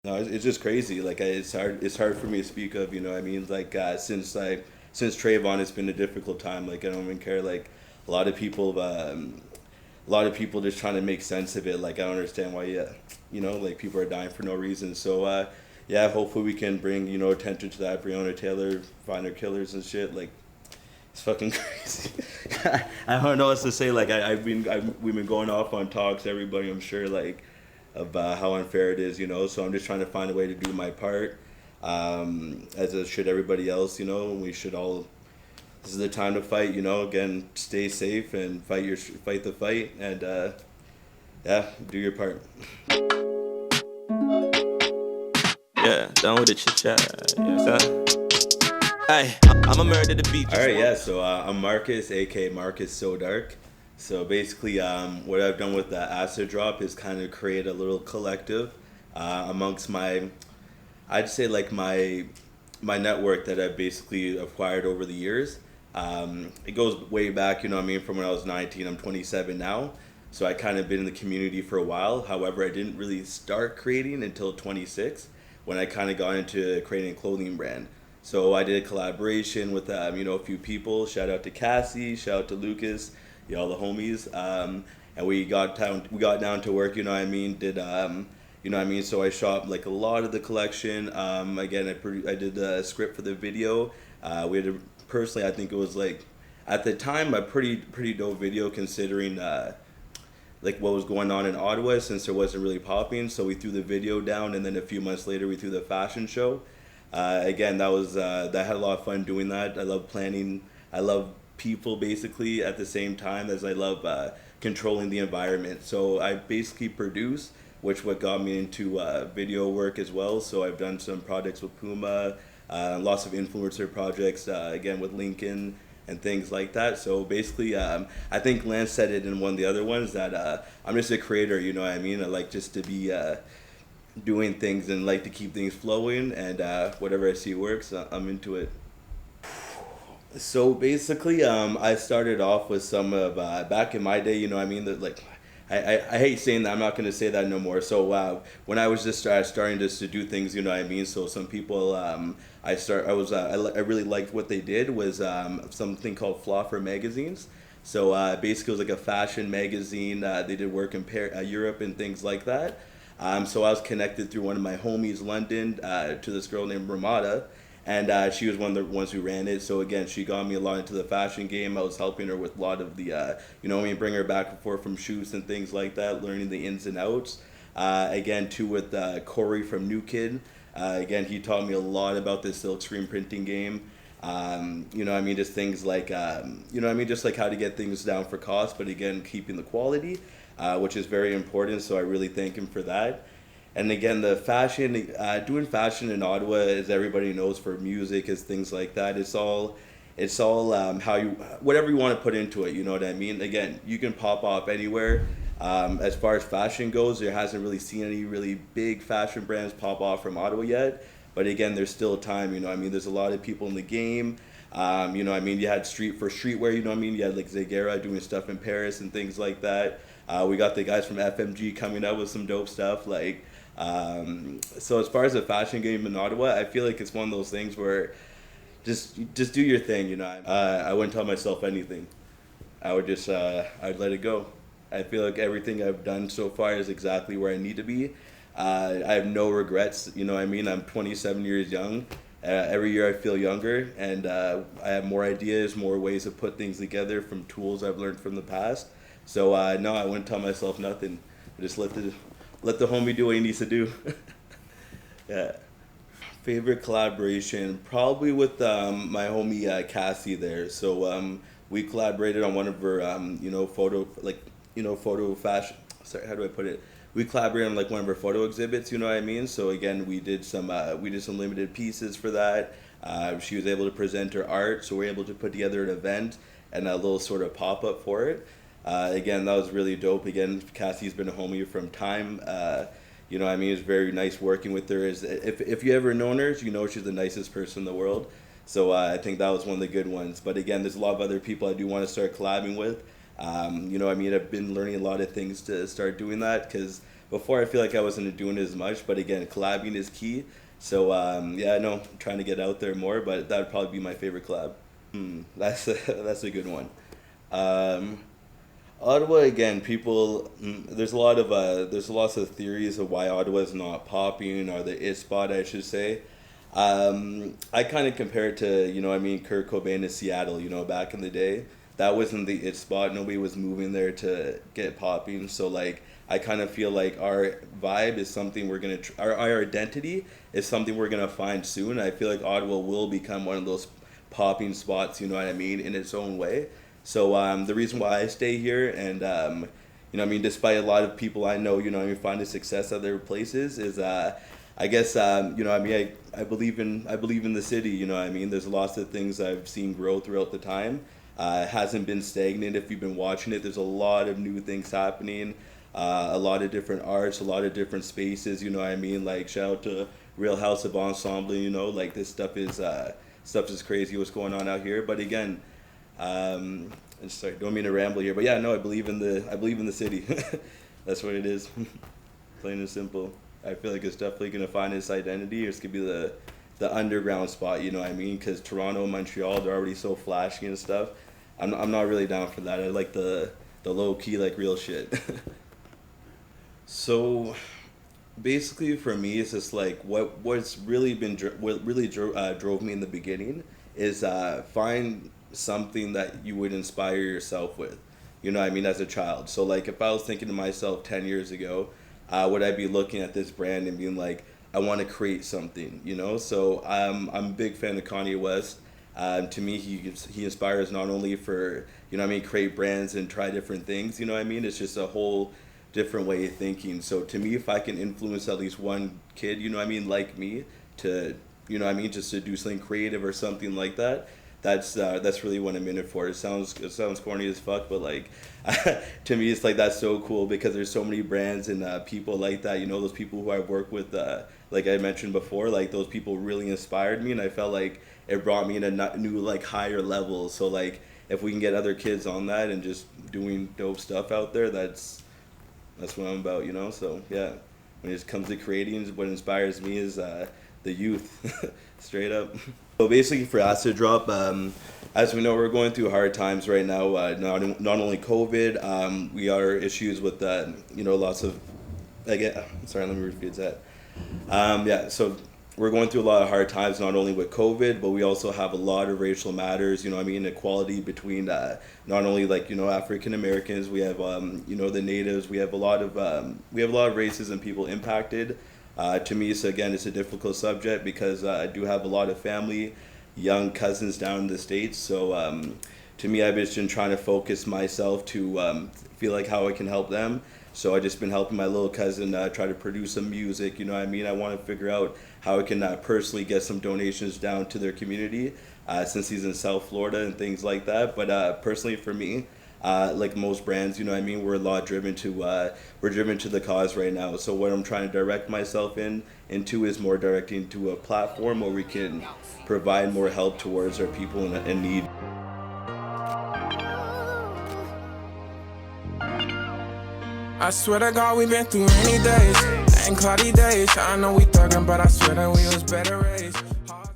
No, it's just crazy. Like it's hard for me to speak of. You know, what I mean, like since Trayvon, it's been a difficult time. Like I don't even care. Like a lot of people, a lot of people just trying to make sense of it. Like I don't understand why. Yeah, you know, like people are dying for no reason. So yeah, hopefully we can bring attention to that. Breonna Taylor, find her killers and shit. Like it's fucking crazy. I don't know what else to say. Like we've been going off on talks. Everybody, I'm sure, like about how unfair it is. So I'm just trying to find a way to do my part. As it should everybody else. We should all. This is the time to fight. Again, stay safe and fight the fight, and yeah, do your part. Yeah, done with the chit chat. Yeah, son. Hey, I'ma murder the beat. All right, yeah. So I'm Marcus, aka Marcus SODARK. So basically, what I've done with the acid drop is kind of create a little collective amongst I'd say like my network that I've basically acquired over the years. It goes way back, what I mean, from when I was 19. I'm 27 now. So I kind of been in the community for a while. However, I didn't really start creating until 26 when I kind of got into creating a clothing brand. So I did a collaboration with a few people. Shout out to Cassie, shout out to Lucas, all the homies. And we got down to work, what I mean, did what I mean? So I shot like a lot of the collection. Again, I did the script for the video. We had personally, I think it was like at the time a pretty dope video considering like what was going on in Ottawa since there wasn't really popping. So we threw the video down, and then a few months later we threw the fashion show. Again, that had a lot of fun doing that. I love planning. I love people basically at the same time as I love controlling the environment. So I basically produce, which what got me into video work as well. So I've done some projects with Puma, lots of influencer projects, again with Lincoln and things like that. So basically, I think Lance said it in one of the other ones that I'm just a creator, what I mean? I like just to be doing things and like to keep things flowing, and whatever I see works, I'm into it. So basically, I started off with some of back in my day. I mean, that like I hate saying that. I'm not going to say that no more. So when I was just starting just to do things, what I mean. So some people, I really liked what they did was something called Floffer magazines. So basically, it was like a fashion magazine. They did work in Europe and things like that. So I was connected through one of my homies, London, to this girl named Ramada, and she was one of the ones who ran it. So again, she got me a lot into the fashion game. I was helping her with a lot of the, bring her back and forth from shoots and things like that, learning the ins and outs. Again, too, with Corey from New Kid. Again, he taught me a lot about the silk screen printing game. Just things like, just like how to get things down for cost, but again, keeping the quality, which is very important. So I really thank him for that. And again, the fashion, doing fashion in Ottawa, as everybody knows, for music, is things like that. It's all how whatever you want to put into it. You know what I mean? Again, you can pop off anywhere. As far as fashion goes, there hasn't really seen any really big fashion brands pop off from Ottawa yet. But again, there's still time. There's a lot of people in the game. You had streetwear. You had like Zagera doing stuff in Paris and things like that. We got the guys from FMG coming out with some dope stuff. So as far as the fashion game in Ottawa, I feel like it's one of those things where just do your thing. I wouldn't tell myself anything. I would just I'd let it go. I feel like everything I've done so far is exactly where I need to be. I have no regrets. I'm 27 years young. Every year I feel younger, and I have more ideas, more ways to put things together from tools I've learned from the past. So no, I wouldn't tell myself nothing. I just let the homie do what he needs to do. Yeah. Favorite collaboration, probably with my homie Cassie there. So we collaborated on one of her, photo fashion. Sorry, how do I put it? We collaborated on like one of her photo exhibits. You know what I mean? So again, we did some limited pieces for that. She was able to present her art, so we were able to put together an event and a little sort of pop up for it. Again, that was really dope. Again, Cassie's been a homie from time. It's very nice working with her. If you ever known her, she's the nicest person in the world. So I think that was one of the good ones. But again, there's a lot of other people I do want to start collabing with. I've been learning a lot of things to start doing that because before I feel like I wasn't doing as much, but again, collabing is key. So yeah, no, I'm trying to get out there more, but that would probably be my favorite collab. That's a good one. Um, Ottawa again, people. There's lots of theories of why Ottawa is not popping or the it spot, I should say. I kind of compare it to Kurt Cobain to Seattle. Back in the day, that wasn't the it spot. Nobody was moving there to get popping. So like, I kind of feel like our vibe is something we're gonna our identity is something we're gonna find soon. I feel like Ottawa will become one of those popping spots. You know what I mean, in its own way. So the reason why I stay here and despite a lot of people I know, finding success at their places is I guess I believe in the city. There's lots of things I've seen grow throughout the time. It hasn't been stagnant. If you've been watching it, there's a lot of new things happening, a lot of different arts, a lot of different spaces. Like shout out to Real House of Ensemble. Like this stuff is crazy what's going on out here. But again, I'm sorry, don't mean to ramble here, but yeah, no, I believe in the city. That's what it is, plain and simple. I feel like it's definitely gonna find its identity. It's gonna be the underground spot, because Toronto and Montreal, they're already so flashy and stuff. I'm not really down for that. I like the low key, like real shit. So basically for me, it's just like what really drove me in the beginning is find something that you would inspire yourself with, as a child. So like if I was thinking to myself 10 years ago, would I be looking at this brand and being like, I want to create something, So I'm a big fan of Kanye West. To me, he inspires not only for, create brands and try different things, It's just a whole different way of thinking. So to me, if I can influence at least one kid, like me to, just to do something creative or something like that, that's really what I'm in it for. It sounds corny as fuck, but like to me it's like that's so cool because there's so many brands and people like that. Those people who I work with, like I mentioned before, like those people really inspired me, and I felt like it brought me in a new like higher level. So like if we can get other kids on that and just doing dope stuff out there, that's what I'm about. So yeah, when it comes to creating, what inspires me is the youth, straight up. So basically for Acid Drop, as we know, we're going through hard times right now. Not only COVID, we are issues with lots of, sorry, let me repeat that. Yeah, so we're going through a lot of hard times, not only with COVID, but we also have a lot of racial matters, equality between not only African Americans, we have the natives, we have a lot of races and people impacted. To me, so again, it's a difficult subject because I do have a lot of family, young cousins down in the States. So to me, I've just been trying to focus myself to feel like how I can help them. So I've just been helping my little cousin try to produce some music, I want to figure out how I can personally get some donations down to their community since he's in South Florida and things like that. But personally for me, like most brands, we're a lot driven to the cause right now. So what I'm trying to direct myself into is more directing to a platform where we can provide more help towards our people in need. I swear to God, we've been through rainy days and cloudy days. I know we thuggin', but I swear that we was better raised.